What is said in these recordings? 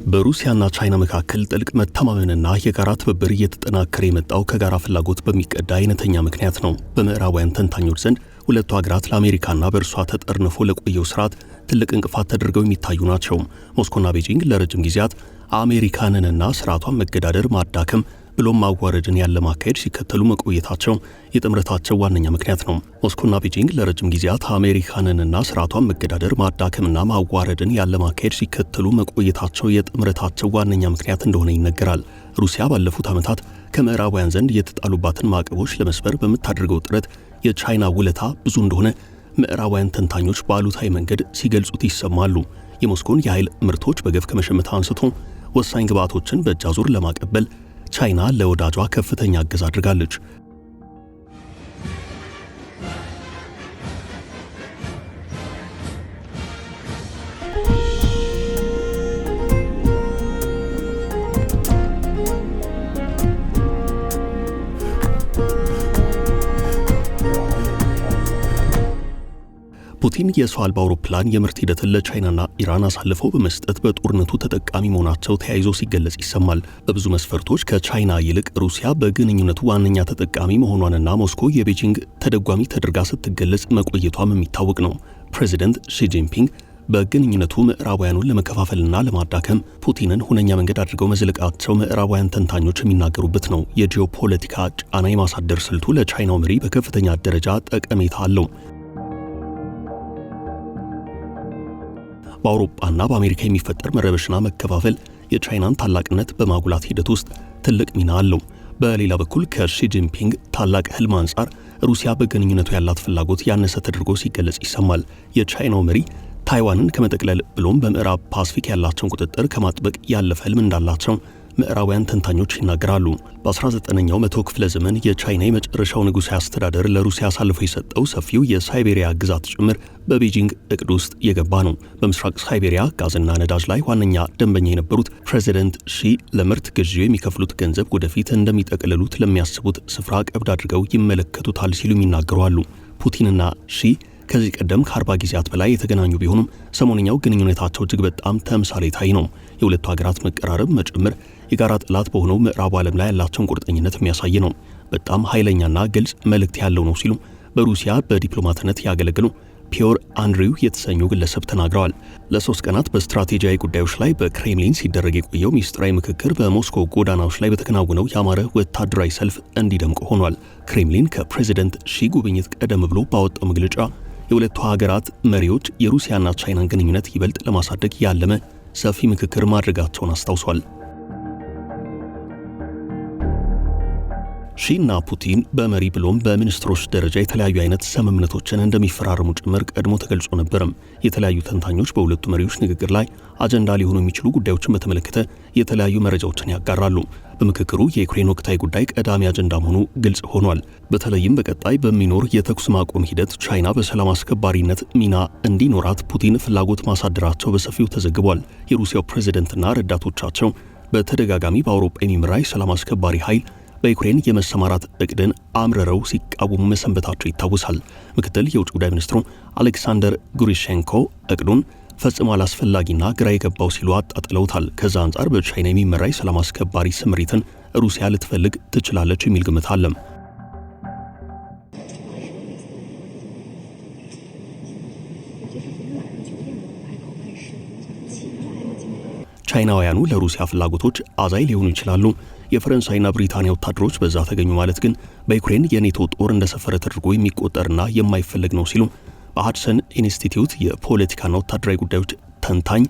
በሩሲያና ቻይና መካከል ጥልቅ መተማመንና የጋራ ትብብር እየተጠናከረ የመጣው ከጋራ ፍላጎት በሚቀዳ አይነተኛ ምክንያት ነው። በምዕራባውያን ተንታኞች ዘንድ ሁለቱ ሀገራት ለአሜሪካና በእርሷ ተጠርንፎ ለቆየው ስርዓት ትልቅ እንቅፋት ተደርገው የሚታዩ ናቸው። ሞስኮና ቤጂንግ ለረጅም ጊዜያት አሜሪካንንና ስርዓቷን መገዳደር፣ ማዳከም ብሎም ማዋረድን ያለ ማካሄድ ሲከተሉ መቆየታቸው የጥምረታቸው ዋነኛ ምክንያት ነው። ሞስኮና ቤጂንግ ለረጅም ጊዜያት አሜሪካንንና ስርዓቷን መገዳደር፣ ማዳከምና ማዋረድን ያለ ማካሄድ ሲከተሉ መቆየታቸው የጥምረታቸው ዋነኛ ምክንያት እንደሆነ ይነገራል። ሩሲያ ባለፉት ዓመታት ከምዕራባውያን ዘንድ የተጣሉባትን ማዕቀቦች ለመስበር በምታደርገው ጥረት የቻይና ውለታ ብዙ እንደሆነ ምዕራባውያን ተንታኞች በአሉታዊ መንገድ ሲገልጹት ይሰማሉ። የሞስኮን የኃይል ምርቶች በገፍ ከመሸመት አንስቶ ወሳኝ ግብዓቶችን በእጅ አዙር ለማቀበል ቻይና ለወዳጇ ከፍተኛ እገዛ አድርጋለች። ፑቲን የሰው አልባ አውሮፕላን የምርት ሂደትን ለቻይናና ኢራን አሳልፈው በመስጠት በጦርነቱ ተጠቃሚ መሆናቸው ተያይዞ ሲገለጽ ይሰማል። በብዙ መስፈርቶች ከቻይና ይልቅ ሩሲያ በግንኙነቱ ዋነኛ ተጠቃሚ መሆኗንና ሞስኮ የቤጂንግ ተደጓሚ ተደርጋ ስትገለጽ መቆየቷም የሚታወቅ ነው። ፕሬዚደንት ሺ ጂንፒንግ በግንኙነቱ ምዕራባውያኑን ለመከፋፈልና ለማዳከም ፑቲንን ሁነኛ መንገድ አድርገው መዝለቃቸው ምዕራባውያን ተንታኞች የሚናገሩበት ነው። የጂኦፖለቲካ ጫና የማሳደር ስልቱ ለቻይናው መሪ በከፍተኛ ደረጃ ጠቀሜታ አለው። በአውሮፓና በአሜሪካ የሚፈጠር መረበሽና መከፋፈል የቻይናን ታላቅነት በማጉላት ሂደት ውስጥ ትልቅ ሚና አለው። በሌላ በኩል ከሺ ጂንፒንግ ታላቅ ህልም አንጻር ሩሲያ በግንኙነቱ ያላት ፍላጎት ያነሰ ተደርጎ ሲገለጽ ይሰማል። የቻይናው መሪ ታይዋንን ከመጠቅለል ብሎም በምዕራብ ፓሲፊክ ያላቸውን ቁጥጥር ከማጥበቅ ያለፈ ህልም እንዳላቸው ምዕራባውያን ተንታኞች ይናገራሉ። በ19ኛው መቶ ክፍለ ዘመን የቻይና የመጨረሻው ንጉሣዊ አስተዳደር ለሩሲያ አሳልፎ የሰጠው ሰፊው የሳይቤሪያ ግዛት ጭምር በቤጂንግ እቅድ ውስጥ የገባ ነው። በምስራቅ ሳይቤሪያ ጋዝና ነዳጅ ላይ ዋነኛ ደንበኛ የነበሩት ፕሬዚደንት ሺ ለምርት ግዢ የሚከፍሉት ገንዘብ ወደፊት እንደሚጠቀልሉት ለሚያስቡት ስፍራ ቀብድ አድርገው ይመለከቱታል ሲሉም ይናገራሉ። ፑቲንና ሺ ከዚህ ቀደም ከ40 ጊዜያት በላይ የተገናኙ ቢሆኑም ሰሞነኛው ግንኙነታቸው እጅግ በጣም ተምሳሌታዊ ነው። የሁለቱ ሀገራት መቀራረብ መጨመር የጋራ ጠላት በሆነው ምዕራቡ ዓለም ላይ ያላቸውን ቁርጠኝነት የሚያሳይ ነው። በጣም ኃይለኛና ግልጽ መልእክት ያለው ነው ሲሉ በሩሲያ በዲፕሎማትነት ያገለግሉ ፒዮር አንድሪው የተሰኙ ግለሰብ ተናግረዋል። ለ3 ቀናት በስትራቴጂያዊ ጉዳዮች ላይ በክሬምሊን ሲደረግ የቆየው ሚስጥራዊ ምክክር በሞስኮ ጎዳናዎች ላይ በተከናወነው ያማረ ወታደራዊ ሰልፍ እንዲደምቅ ሆኗል። ክሬምሊን ከፕሬዚደንት ሺ ጉብኝት ቀደም ብሎ ባወጣው መግለጫ የሁለቱ ሀገራት መሪዎች የሩሲያና ቻይናን ግንኙነት ይበልጥ ለማሳደግ ያለመ ሰፊ ምክክር ማድረጋቸውን አስታውሷል። ሺና ፑቲን በመሪ ብሎም በሚኒስትሮች ደረጃ የተለያዩ አይነት ስምምነቶችን እንደሚፈራረሙ ጭምር ቀድሞ ተገልጾ ነበርም። የተለያዩ ተንታኞች በሁለቱ መሪዎች ንግግር ላይ አጀንዳ ሊሆኑ የሚችሉ ጉዳዮችን በተመለከተ የተለያዩ መረጃዎችን ያጋራሉ። በምክክሩ የዩክሬን ወቅታዊ ጉዳይ ቀዳሚ አጀንዳ መሆኑ ግልጽ ሆኗል። በተለይም በቀጣይ በሚኖር የተኩስ ማቆም ሂደት ቻይና በሰላም አስከባሪነት ሚና እንዲኖራት ፑቲን ፍላጎት ማሳደራቸው በሰፊው ተዘግቧል። የሩሲያው ፕሬዝደንትና ረዳቶቻቸው በተደጋጋሚ በአውሮፓ የሚመራ የሰላም አስከባሪ ኃይል በዩክሬን የመሰማራት እቅድን አምርረው ሲቃወሙ መሰንበታቸው ይታወሳል። ምክትል የውጭ ጉዳይ ሚኒስትሩ አሌክሳንደር ጉሪሼንኮ እቅዱን ፈጽሞ አላስፈላጊና ግራ የገባው ሲሉ አጣጥለውታል። ከዛ አንጻር በቻይና የሚመራ የሰላም አስከባሪ ስምሪትን ሩሲያ ልትፈልግ ትችላለች የሚል ግምት አለ። ቻይናውያኑ ለሩሲያ ፍላጎቶች አዛይ ሊሆኑ ይችላሉ። የፈረንሳይና ብሪታንያ ወታደሮች በዛ ተገኙ ማለት ግን በዩክሬን የኔቶ ጦር እንደሰፈረ ተደርጎ የሚቆጠርና የማይፈልግ ነው ሲሉ በሃድሰን ኢንስቲትዩት የፖለቲካና ወታደራዊ ጉዳዮች ተንታኝ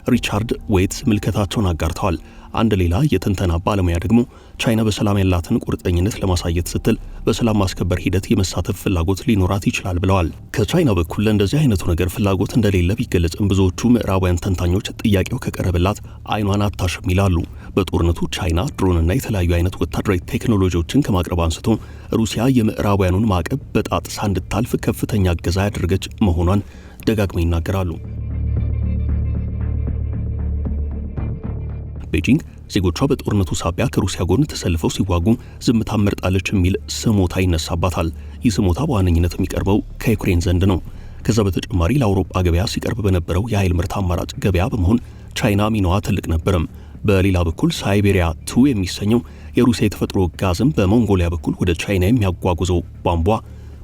ሪቻርድ ዌትስ ምልከታቸውን አጋርተዋል። አንድ ሌላ የትንተና ባለሙያ ደግሞ ቻይና በሰላም ያላትን ቁርጠኝነት ለማሳየት ስትል በሰላም ማስከበር ሂደት የመሳተፍ ፍላጎት ሊኖራት ይችላል ብለዋል። ከቻይና በኩል እንደዚህ አይነቱ ነገር ፍላጎት እንደሌለ ቢገለጽም ብዙዎቹ ምዕራባውያን ተንታኞች ጥያቄው ከቀረበላት አይኗን አታሽም ይላሉ። በጦርነቱ ቻይና ድሮንና የተለያዩ አይነት ወታደራዊ ቴክኖሎጂዎችን ከማቅረብ አንስቶ ሩሲያ የምዕራባውያኑን ማዕቀብ በጣጥሳ እንድታልፍ ከፍተኛ እገዛ ያደረገች መሆኗን ደጋግመው ይናገራሉ። ቤጂንግ ዜጎቿ በጦርነቱ ሳቢያ ከሩሲያ ጎን ተሰልፈው ሲዋጉ ዝምታ መርጣለች የሚል ስሞታ ይነሳባታል። ይህ ስሞታ በዋነኝነት የሚቀርበው ከዩክሬን ዘንድ ነው። ከዛ በተጨማሪ ለአውሮፓ ገበያ ሲቀርብ በነበረው የኃይል ምርት አማራጭ ገበያ በመሆን ቻይና ሚናዋ ትልቅ ነበርም። በሌላ በኩል ሳይቤሪያ 2 የሚሰኘው የሩሲያ የተፈጥሮ ጋዝም በሞንጎሊያ በኩል ወደ ቻይና የሚያጓጉዘው ቧንቧ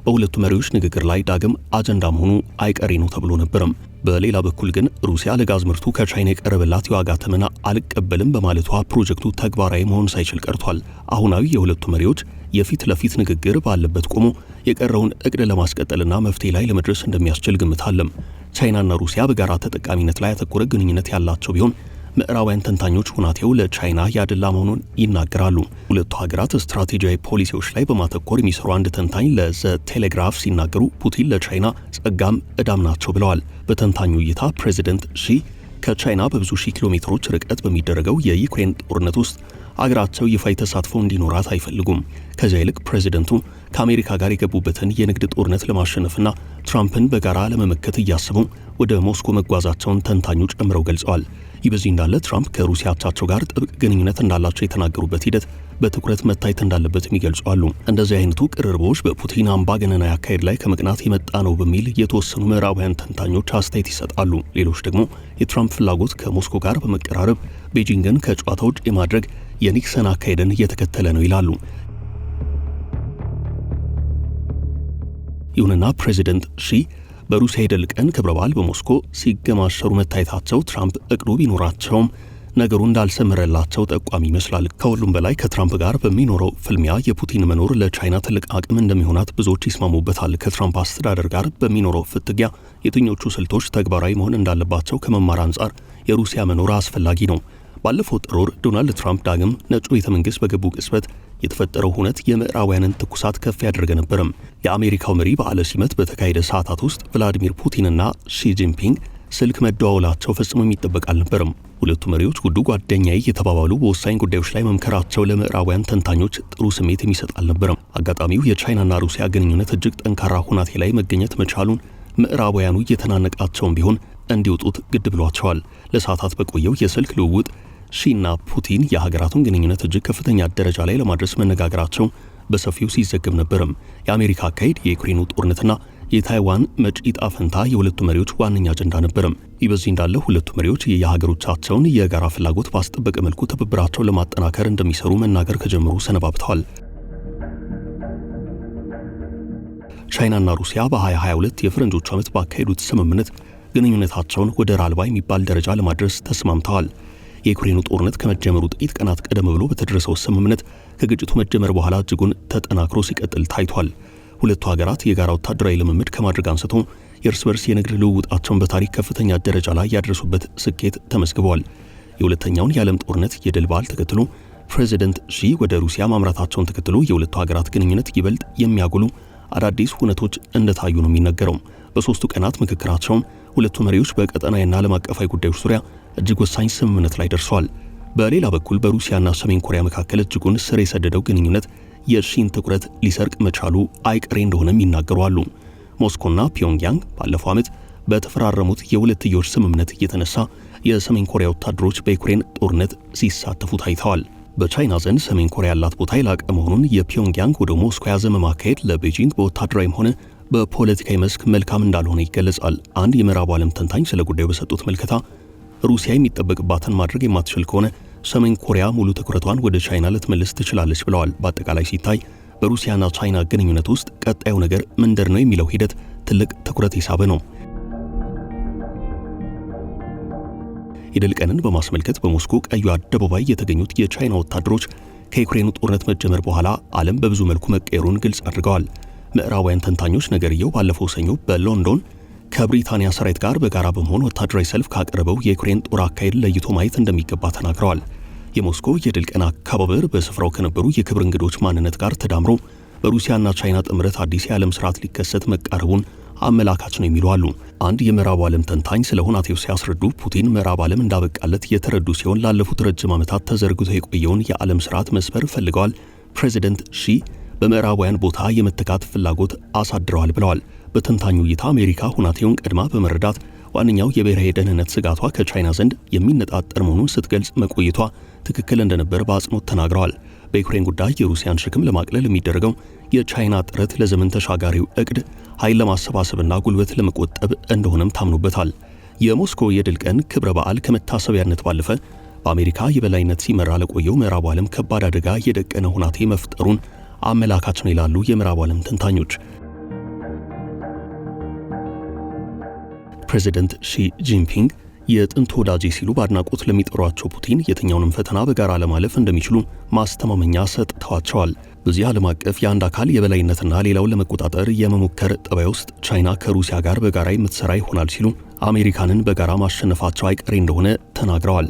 በሁለቱ መሪዎች ንግግር ላይ ዳግም አጀንዳ መሆኑ አይቀሬ ነው ተብሎ ነበርም። በሌላ በኩል ግን ሩሲያ ለጋዝ ምርቱ ከቻይና የቀረበላት የዋጋ ተመን አልቀበልም በማለቷ ፕሮጀክቱ ተግባራዊ መሆን ሳይችል ቀርቷል። አሁናዊ የሁለቱ መሪዎች የፊት ለፊት ንግግር ባለበት ቆሞ የቀረውን እቅድ ለማስቀጠልና መፍትሄ ላይ ለመድረስ እንደሚያስችል ግምት አለም። ቻይናና ሩሲያ በጋራ ተጠቃሚነት ላይ ያተኮረ ግንኙነት ያላቸው ቢሆን ምዕራባውያን ተንታኞች ሁናቴው ለቻይና ያደላ መሆኑን ይናገራሉ። ሁለቱ ሀገራት ስትራቴጂያዊ ፖሊሲዎች ላይ በማተኮር የሚሰሩ አንድ ተንታኝ ለዘ ቴሌግራፍ ሲናገሩ ፑቲን ለቻይና ጸጋም ዕዳም ናቸው ብለዋል። በተንታኙ እይታ ፕሬዚደንት ሺ ከቻይና በብዙ ሺህ ኪሎ ሜትሮች ርቀት በሚደረገው የዩክሬን ጦርነት ውስጥ አገራቸው ይፋዊ ተሳትፎ እንዲኖራት አይፈልጉም። ከዚያ ይልቅ ፕሬዚደንቱ ከአሜሪካ ጋር የገቡበትን የንግድ ጦርነት ለማሸነፍና ትራምፕን በጋራ ለመመከት እያሰቡ ወደ ሞስኮ መጓዛቸውን ተንታኙ ጨምረው ገልጸዋል። ይህ በዚህ እንዳለ ትራምፕ ከሩሲያ አቻቸው ጋር ጥብቅ ግንኙነት እንዳላቸው የተናገሩበት ሂደት በትኩረት መታየት እንዳለበትም ይገልጻሉ። እንደዚህ አይነቱ ቅርርቦች በፑቲን አምባገነናዊ አካሄድ ላይ ከመቅናት የመጣ ነው በሚል የተወሰኑ ምዕራባውያን ተንታኞች አስተያየት ይሰጣሉ። ሌሎች ደግሞ የትራምፕ ፍላጎት ከሞስኮ ጋር በመቀራረብ ቤጂንግን ከጨዋታ ውጭ የማድረግ የኒክሰን አካሄድን እየተከተለ ነው ይላሉ። ይሁንና ፕሬዚደንት ሺ በሩሲያ የድል ቀን ክብረ በዓል በሞስኮ ሲገማሸሩ መታየታቸው ትራምፕ እቅዱ ቢኖራቸውም ነገሩ እንዳልሰመረላቸው ጠቋሚ ይመስላል። ከሁሉም በላይ ከትራምፕ ጋር በሚኖረው ፍልሚያ የፑቲን መኖር ለቻይና ትልቅ አቅም እንደሚሆናት ብዙዎች ይስማሙበታል። ከትራምፕ አስተዳደር ጋር በሚኖረው ፍትጊያ የትኞቹ ስልቶች ተግባራዊ መሆን እንዳለባቸው ከመማር አንጻር የሩሲያ መኖር አስፈላጊ ነው። ባለፈው ጥር ወር ዶናልድ ትራምፕ ዳግም ነጩ ቤተ መንግሥት በገቡ ቅጽበት የተፈጠረው ሁነት የምዕራባውያንን ትኩሳት ከፍ ያደረገ ነበርም። የአሜሪካው መሪ በዓለ ሲመት በተካሄደ ሰዓታት ውስጥ ቭላዲሚር ፑቲንና ሺ ጂንፒንግ ስልክ መደዋወላቸው ፈጽሞ የሚጠበቅ አልነበርም። ሁለቱ መሪዎች ጉዱ ጓደኛዬ የተባባሉ በወሳኝ ጉዳዮች ላይ መምከራቸው ለምዕራባውያን ተንታኞች ጥሩ ስሜት የሚሰጥ አልነበረም። አጋጣሚው የቻይናና ሩሲያ ግንኙነት እጅግ ጠንካራ ሁናቴ ላይ መገኘት መቻሉን ምዕራባውያኑ እየተናነቃቸውም ቢሆን እንዲወጡት ግድ ብሏቸዋል። ለሰዓታት በቆየው የስልክ ልውውጥ ሺና ፑቲን የሀገራቱን ግንኙነት እጅግ ከፍተኛ ደረጃ ላይ ለማድረስ መነጋገራቸው በሰፊው ሲዘገብ ነበርም። የአሜሪካ አካሄድ፣ የዩክሬኑ ጦርነትና የታይዋን መጪ ዕጣ ፈንታ የሁለቱ መሪዎች ዋነኛ አጀንዳ ነበርም። ይህ በዚህ እንዳለ ሁለቱ መሪዎች የሀገሮቻቸውን የጋራ ፍላጎት ባስጠበቀ መልኩ ትብብራቸውን ለማጠናከር እንደሚሰሩ መናገር ከጀመሩ ሰነባብተዋል። ቻይናና ሩሲያ በ2022 የፈረንጆቹ ዓመት ባካሄዱት ስምምነት ግንኙነታቸውን ወደር አልባ የሚባል ደረጃ ለማድረስ ተስማምተዋል። የዩክሬኑ ጦርነት ከመጀመሩ ጥቂት ቀናት ቀደም ብሎ በተደረሰው ስምምነት ከግጭቱ መጀመር በኋላ እጅጉን ተጠናክሮ ሲቀጥል ታይቷል። ሁለቱ ሀገራት የጋራ ወታደራዊ ልምምድ ከማድረግ አንስቶ የእርስ በርስ የንግድ ልውውጣቸውን በታሪክ ከፍተኛ ደረጃ ላይ ያደረሱበት ስኬት ተመዝግበዋል። የሁለተኛውን የዓለም ጦርነት የድል በዓል ተከትሎ ፕሬዚደንት ሺ ወደ ሩሲያ ማምራታቸውን ተከትሎ የሁለቱ ሀገራት ግንኙነት ይበልጥ የሚያጎሉ አዳዲስ ሁነቶች እንደታዩ ነው የሚነገረው። በሶስቱ ቀናት ምክክራቸውም ሁለቱ መሪዎች በቀጠናዊና ዓለም አቀፋዊ ጉዳዮች ዙሪያ እጅግ ወሳኝ ስምምነት ላይ ደርሰዋል። በሌላ በኩል በሩሲያና ሰሜን ኮሪያ መካከል እጅጉን ስር የሰደደው ግንኙነት የሺን ትኩረት ሊሰርቅ መቻሉ አይቀሬ እንደሆነም ይናገሩ አሉ። ሞስኮና ፒዮንግያንግ ባለፈው ዓመት በተፈራረሙት የሁለትዮሽ ስምምነት እየተነሳ የሰሜን ኮሪያ ወታደሮች በዩክሬን ጦርነት ሲሳተፉ ታይተዋል። በቻይና ዘንድ ሰሜን ኮሪያ ያላት ቦታ የላቀ መሆኑን የፒዮንግያንግ ወደ ሞስኮ ያዘመ ማካሄድ ለቤጂንግ በወታደራዊም ሆነ በፖለቲካዊ መስክ መልካም እንዳልሆነ ይገለጻል። አንድ የምዕራቡ ዓለም ተንታኝ ስለ ጉዳዩ በሰጡት መልከታ ሩሲያ የሚጠበቅባትን ማድረግ የማትችል ከሆነ ሰሜን ኮሪያ ሙሉ ትኩረቷን ወደ ቻይና ልትመልስ ትችላለች ብለዋል። በአጠቃላይ ሲታይ በሩሲያና ቻይና ግንኙነት ውስጥ ቀጣዩ ነገር ምንድን ነው የሚለው ሂደት ትልቅ ትኩረት የሳበ ነው። የድል ቀንን በማስመልከት በሞስኮ ቀዩ አደባባይ የተገኙት የቻይና ወታደሮች ከዩክሬኑ ጦርነት መጀመር በኋላ ዓለም በብዙ መልኩ መቀየሩን ግልጽ አድርገዋል። ምዕራባውያን ተንታኞች ነገርየው ባለፈው ሰኞ በሎንዶን ከብሪታንያ ሰራዊት ጋር በጋራ በመሆን ወታደራዊ ሰልፍ ካቀረበው የዩክሬን ጦር አካሄድ ለይቶ ማየት እንደሚገባ ተናግረዋል። የሞስኮ የድል ቀን አከባበር በስፍራው ከነበሩ የክብር እንግዶች ማንነት ጋር ተዳምሮ በሩሲያና ቻይና ጥምረት አዲስ የዓለም ስርዓት ሊከሰት መቃረቡን አመላካች ነው የሚሉ አሉ። አንድ የምዕራብ ዓለም ተንታኝ ስለ ሁናቴው ሲያስረዱ ፑቲን ምዕራብ ዓለም እንዳበቃለት የተረዱ ሲሆን ላለፉት ረጅም ዓመታት ተዘርግቶ የቆየውን የዓለም ስርዓት መስፈር ፈልገዋል። ፕሬዚደንት ሺ በምዕራባውያን ቦታ የመተካት ፍላጎት አሳድረዋል ብለዋል። በተንታኙ እይታ አሜሪካ ሁናቴውን ቀድማ በመረዳት ዋነኛው የብሔራዊ ደህንነት ስጋቷ ከቻይና ዘንድ የሚነጣጠር መሆኑን ስትገልጽ መቆየቷ ትክክል እንደነበር በአጽንኦት ተናግረዋል። በዩክሬን ጉዳይ የሩሲያን ሸክም ለማቅለል የሚደረገው የቻይና ጥረት ለዘመን ተሻጋሪው እቅድ ኃይል ለማሰባሰብና ጉልበት ለመቆጠብ እንደሆነም ታምኖበታል። የሞስኮ የድል ቀን ክብረ በዓል ከመታሰቢያነት ባለፈ በአሜሪካ የበላይነት ሲመራ ለቆየው ምዕራቡ ዓለም ከባድ አደጋ የደቀነ ሁናቴ መፍጠሩን አመላካች ነው ይላሉ የምዕራቡ ዓለም ተንታኞች። ፕሬዚደንት ሺ ጂንፒንግ የጥንት ወዳጄ ሲሉ በአድናቆት ለሚጠሯቸው ፑቲን የትኛውንም ፈተና በጋራ ለማለፍ እንደሚችሉ ማስተማመኛ ሰጥተዋቸዋል። በዚህ ዓለም አቀፍ የአንድ አካል የበላይነትና ሌላውን ለመቆጣጠር የመሞከር ጠባይ ውስጥ ቻይና ከሩሲያ ጋር በጋራ የምትሰራ ይሆናል ሲሉ አሜሪካንን በጋራ ማሸነፋቸው አይቀሬ እንደሆነ ተናግረዋል።